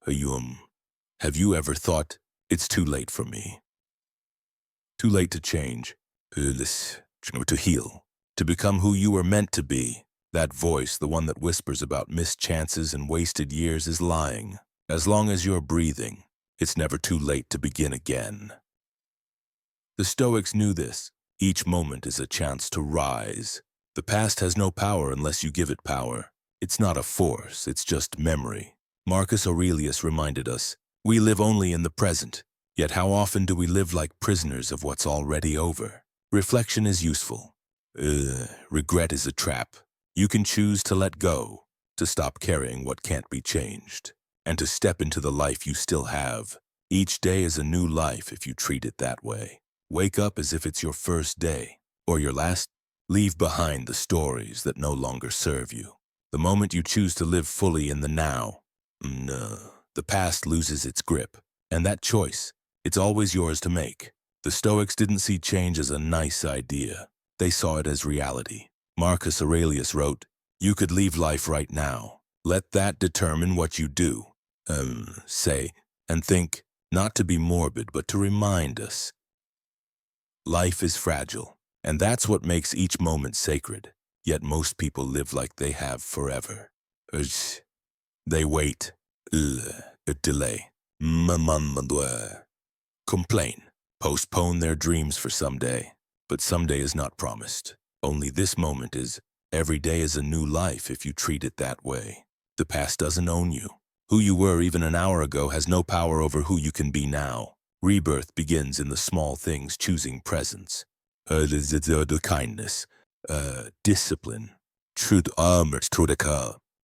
Ayum, have you ever thought, it's too late for me? Too late to change, to heal, to become who you were meant to be. That voice, the one that whispers about missed chances and wasted years, is lying. As long as you're breathing, it's never too late to begin again. The Stoics knew this. Each moment is a chance to rise. The past has no power unless you give it power. It's not a force, it's just memory. Marcus Aurelius reminded us, we live only in the present, yet how often do we live like prisoners of what's already over? Reflection is useful. Regret is a trap. You can choose to let go, to stop carrying what can't be changed, and to step into the life you still have. Each day is a new life if you treat it that way. Wake up as if it's your first day, or your last. Leave behind the stories that no longer serve you. The moment you choose to live fully in the now, the past loses its grip, and that choice, it's always yours to make. The Stoics didn't see change as a nice idea. They saw it as reality. Marcus Aurelius wrote, you could leave life right now. Let that determine what you do. Say, and think, not to be morbid, but to remind us. Life is fragile, and that's what makes each moment sacred. Yet most people live like they have forever. They wait, delay, complain, postpone their dreams for someday. But someday is not promised. Only this moment is. Every day is a new life if you treat it that way. The past doesn't own you. Who you were even an hour ago has no power over who you can be now. Rebirth begins in the small things, choosing presence, kindness, discipline, truth.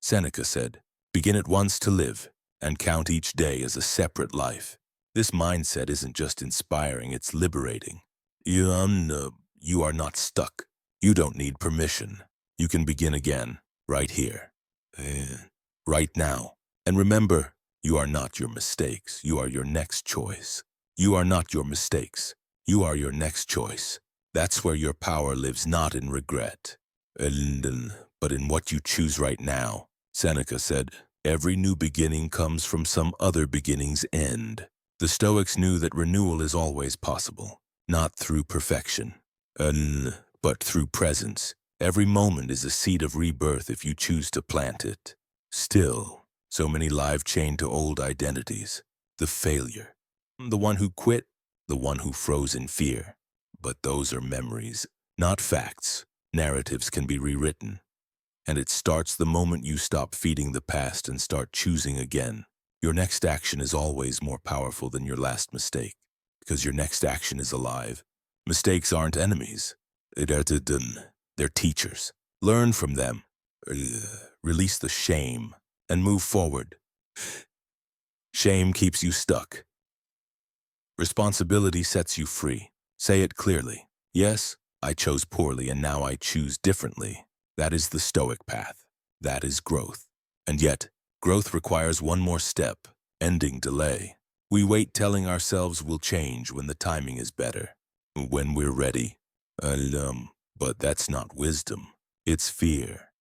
Seneca said, begin at once to live, and count each day as a separate life. This mindset isn't just inspiring, it's liberating. You are not stuck. You don't need permission. You can begin again, right here, right now. And remember, you are not your mistakes. You are your next choice. You are not your mistakes. You are your next choice. That's where your power lives, not in regret, but in what you choose right now. Seneca said, every new beginning comes from some other beginning's end. The Stoics knew that renewal is always possible, not through perfection, but through presence. Every moment is a seed of rebirth if you choose to plant it. Still, so many live chained to old identities. The failure, the one who quit, the one who froze in fear. But those are memories, not facts. Narratives can be rewritten. And it starts the moment you stop feeding the past and start choosing again. Your next action is always more powerful than your last mistake, because your next action is alive. Mistakes aren't enemies. They're teachers. Learn from them. Release the shame and move forward. Shame keeps you stuck. Responsibility sets you free. Say it clearly. Yes, I chose poorly and now I choose differently. That is the Stoic path. That is growth. And yet, growth requires one more step, ending delay. We wait telling ourselves we'll change when the timing is better, when we're ready. But that's not wisdom. It's fear.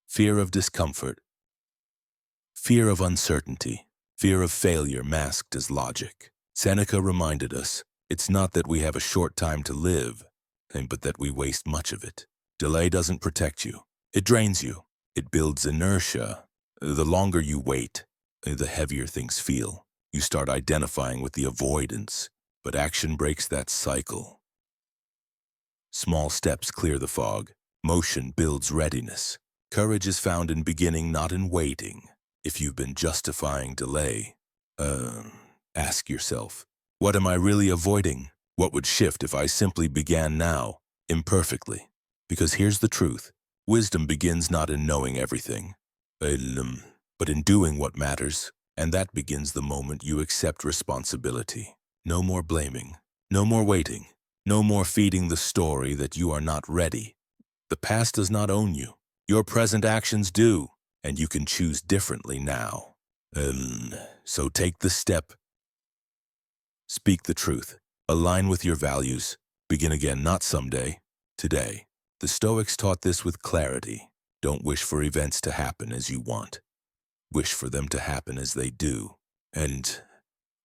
Fear of discomfort. Fear of uncertainty. Fear of failure masked as logic. Seneca reminded us, it's not that we have a short time to live, but that we waste much of it. Delay doesn't protect you. It drains you. It builds inertia. The longer you wait, the heavier things feel. You start identifying with the avoidance, but action breaks that cycle. Small steps clear the fog. Motion builds readiness. Courage is found in beginning, not in waiting. If you've been justifying delay, ask yourself, what am I really avoiding? What would shift if I simply began now, imperfectly? Because here's the truth. Wisdom begins not in knowing everything, but in doing what matters. And that begins the moment you accept responsibility. No more blaming. No more waiting. No more feeding the story that you are not ready. The past does not own you. Your present actions do, and you can choose differently now. So take the step. Speak the truth. Align with your values. Begin again, not someday, today. The Stoics taught this with clarity. Don't wish for events to happen as you want. wish for them to happen as they do, and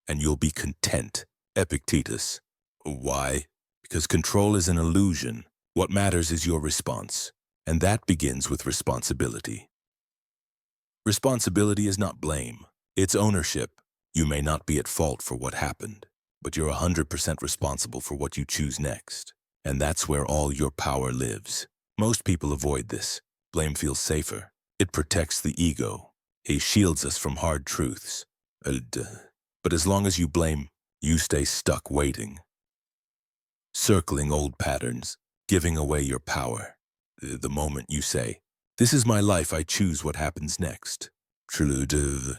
you'll be content. Epictetus. Why? Because control is an illusion. What matters is your response, and that begins with responsibility. Responsibility is not blame. It's ownership. You may not be at fault for what happened, but you're 100% responsible for what you choose next. And that's where all your power lives. Most people avoid this. Blame feels safer. It protects the ego. It shields us from hard truths. But as long as you blame, you stay stuck waiting. Circling old patterns, giving away your power. The moment you say, "This is my life, I choose what happens next,"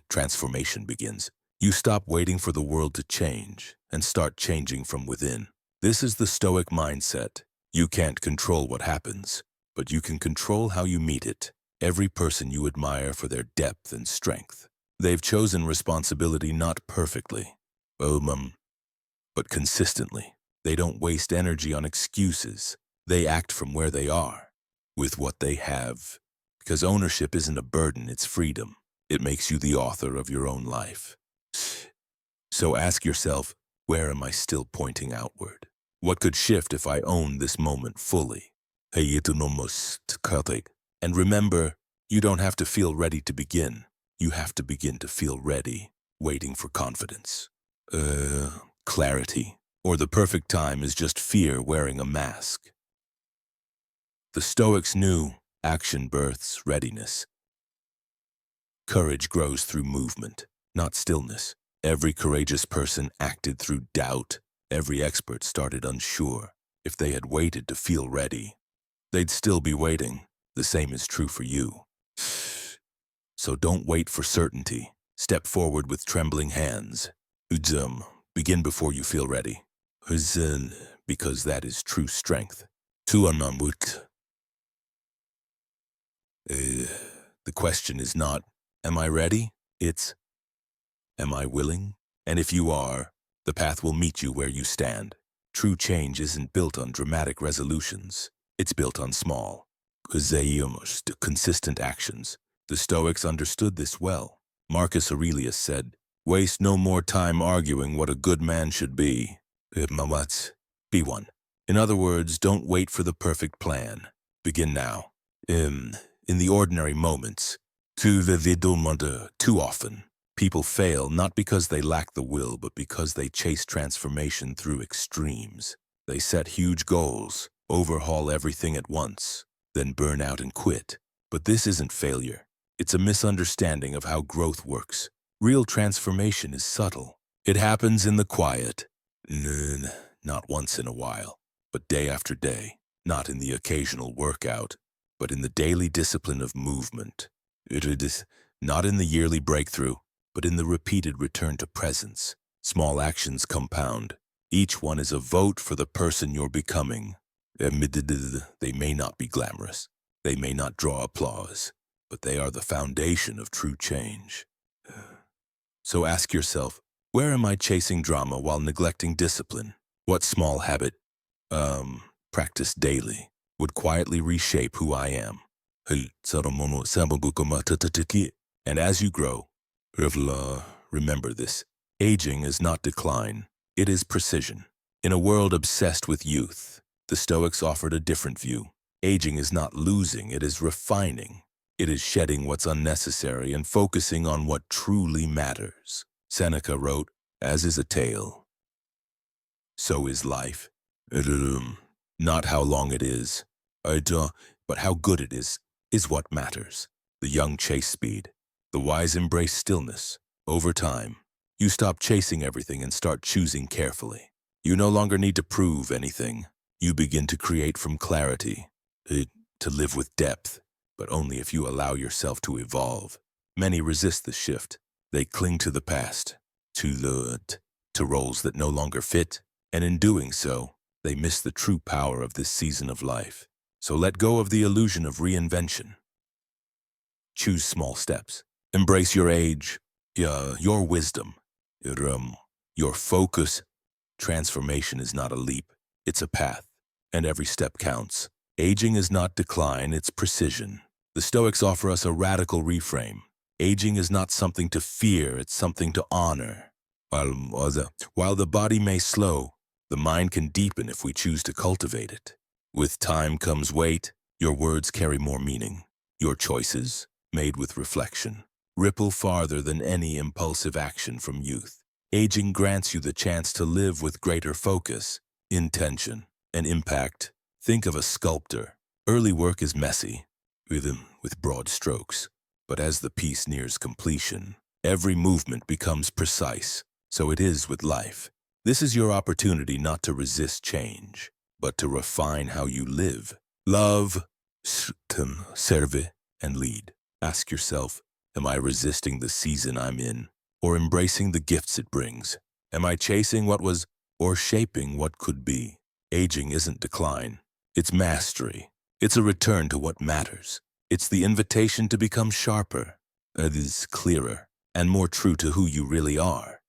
transformation begins. You stop waiting for the world to change and start changing from within. This is the Stoic mindset. You can't control what happens, but you can control how you meet it. Every person you admire for their depth and strength. They've chosen responsibility not perfectly, but consistently. They don't waste energy on excuses. They act from where they are, with what they have. Because ownership isn't a burden, it's freedom. It makes you the author of your own life. So ask yourself, where am I still pointing outward? What could shift if I owned this moment fully? And remember, you don't have to feel ready to begin. You have to begin to feel ready, waiting for confidence. Clarity. Or the perfect time is just fear wearing a mask. The Stoics knew action births readiness. Courage grows through movement, not stillness. Every courageous person acted through doubt. Every expert started unsure. If they had waited to feel ready, they'd still be waiting. The same is true for you. So don't wait for certainty. Step forward with trembling hands. Begin before you feel ready. Because that is true strength. The question is not, am I ready? It's, am I willing? And if you are, the path will meet you where you stand. True change isn't built on dramatic resolutions. It's built on small, consistent actions. The Stoics understood this well. Marcus Aurelius said, "Waste no more time arguing what a good man should be. Be one." In other words, don't wait for the perfect plan. Begin now. In the ordinary moments. Too often, people fail not because they lack the will, but because they chase transformation through extremes. They set huge goals, overhaul everything at once, then burn out and quit. But this isn't failure. It's a misunderstanding of how growth works. Real transformation is subtle. It happens in the quiet. Not once in a while, but day after day. Not in the occasional workout, but in the daily discipline of movement. It is not in the yearly breakthrough, but in the repeated return to presence. Small actions compound. Each one is a vote for the person you're becoming. They may not be glamorous. They may not draw applause, but they are the foundation of true change. So ask yourself, where am I chasing drama while neglecting discipline? What small habit, practiced daily, would quietly reshape who I am? And as you grow, remember this. Aging is not decline, it is precision. In a world obsessed with youth, the Stoics offered a different view. Aging is not losing, it is refining. It is shedding what's unnecessary and focusing on what truly matters. Seneca wrote, "As is a tale, so is life." Not how long it is, but how good it is what matters. The young chase speed. The wise embrace stillness. Over time, you stop chasing everything and start choosing carefully. You no longer need to prove anything. You begin to create from clarity, to live with depth, but only if you allow yourself to evolve. Many resist the shift. They cling to the past, to roles that no longer fit, and in doing so, they miss the true power of this season of life. So let go of the illusion of reinvention. Choose small steps. Embrace your age, your wisdom, your focus. Transformation is not a leap, it's a path, and every step counts. Aging is not decline, it's precision. The Stoics offer us a radical reframe. Aging is not something to fear, it's something to honor. While the body may slow, the mind can deepen if we choose to cultivate it. With time comes weight, your words carry more meaning. Your choices, made with reflection, ripple farther than any impulsive action from youth. Aging grants you the chance to live with greater focus, intention, and impact. Think of a sculptor. Early work is messy, with broad strokes. But as the piece nears completion, every movement becomes precise. So it is with life. This is your opportunity not to resist change, but to refine how you live. Love, serve, and lead. Ask yourself, am I resisting the season I'm in, or embracing the gifts it brings? Am I chasing what was, or shaping what could be? Aging isn't decline. It's mastery. It's a return to what matters. It's the invitation to become sharper, clearer, and more true to who you really are.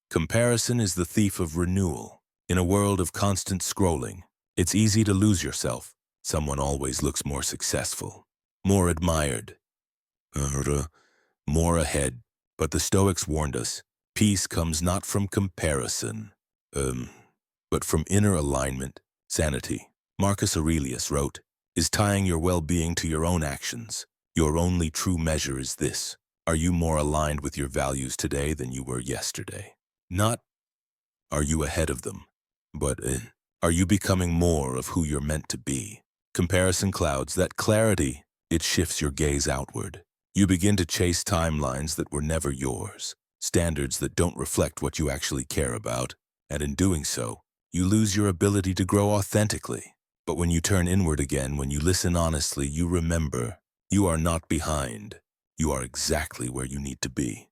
Comparison is the thief of renewal. In a world of constant scrolling, it's easy to lose yourself. Someone always looks more successful, more admired, more ahead. But the Stoics warned us, peace comes not from comparison, but from inner alignment, sanity. Marcus Aurelius wrote, "Is tying your well-being to your own actions. Your only true measure is this. Are you more aligned with your values today than you were yesterday? Not, are you ahead of them, but are you becoming more of who you're meant to be?" Comparison clouds that clarity. It shifts your gaze outward. You begin to chase timelines that were never yours, standards that don't reflect what you actually care about, and in doing so, you lose your ability to grow authentically. But when you turn inward again, when you listen honestly, you remember, you are not behind. You are exactly where you need to be.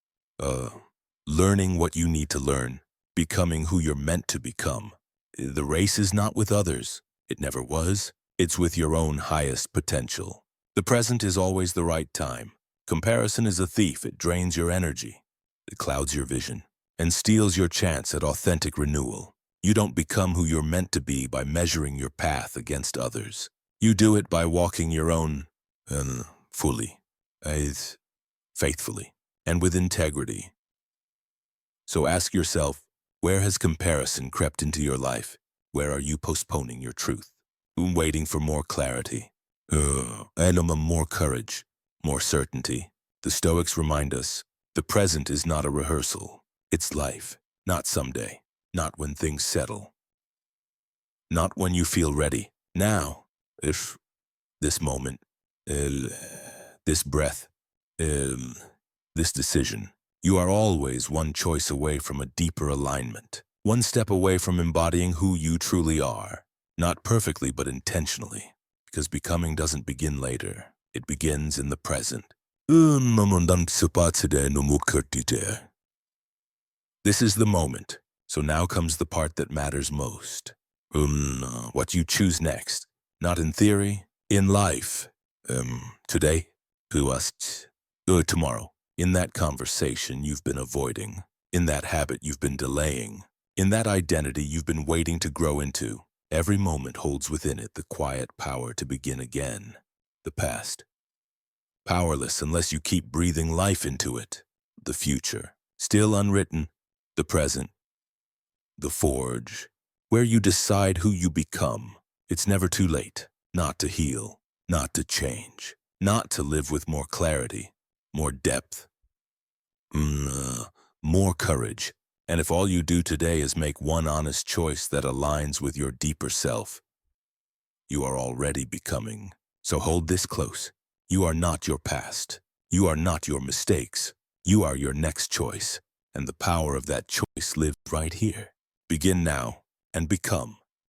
Learning what you need to learn, becoming who you're meant to become. The race is not with others. It never was. It's with your own highest potential. The present is always the right time. Comparison is a thief. It drains your energy. It clouds your vision and steals your chance at authentic renewal. You don't become who you're meant to be by measuring your path against others. You do it by walking your own, fully, faithfully, and with integrity. So ask yourself, where has comparison crept into your life? Where are you postponing your truth? Waiting for more clarity, more courage, more certainty. The Stoics remind us, the present is not a rehearsal. It's life, not someday, not when things settle, not when you feel ready. Now, if this moment, this breath, this decision, you are always one choice away from a deeper alignment, one step away from embodying who you truly are. Not perfectly, but intentionally, because becoming doesn't begin later. It begins in the present. This is the moment, so now comes the part that matters most. What you choose next, not in theory, in life. Today, tomorrow. In that conversation you've been avoiding, in that habit you've been delaying, in that identity you've been waiting to grow into. Every moment holds within it the quiet power to begin again. The past, powerless unless you keep breathing life into it. The future, still unwritten. The present, the forge, where you decide who you become. It's never too late, not to heal, not to change, not to live with more clarity, more depth, more courage. And if all you do today is make one honest choice that aligns with your deeper self, you are already becoming. So hold this close. You are not your past. You are not your mistakes. You are your next choice. And the power of that choice lives right here. Begin now and become.